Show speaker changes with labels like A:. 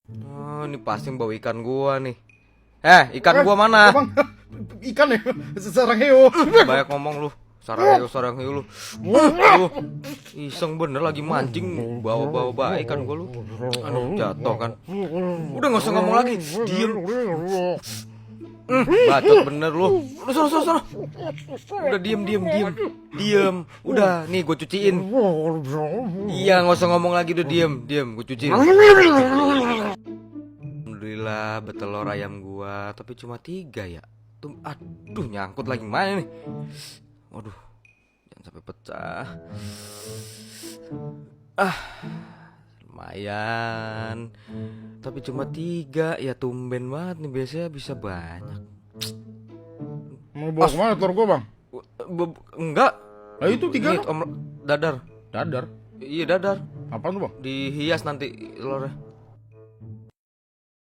A: Oh, ini pasti yang bawa ikan gua nih. Ikan gua mana?
B: Bang, ikan ya, sarang heo.
A: Banyak ngomong lu. Sarang hiu lu. Lu iseng bener lagi mancing bawa ikan gua lu. Aduh, jatuh kan. Udah nggak usah ngomong lagi. Diem. Bacot bener lu. Udah sono. Udah diem. Udah, nih gue cuciin. Iya, nggak usah ngomong lagi, udah diem. Gue cuciin. Alhamdulillah betelor ayam gua, tapi cuma 3 ya. Aduh, nyangkut lagi mana nih? Waduh, jangan sampai pecah. Lumayan. Tapi cuma 3 ya, tumben banget nih, biasanya bisa banyak.
B: Mau bawa kemana telur gua, Bang?
A: Enggak.
B: Nah, itu 3.
A: Dadar.
B: Dadar.
A: Iya, dadar.
B: Apaan tuh, Bang?
A: Dihias nanti telurnya.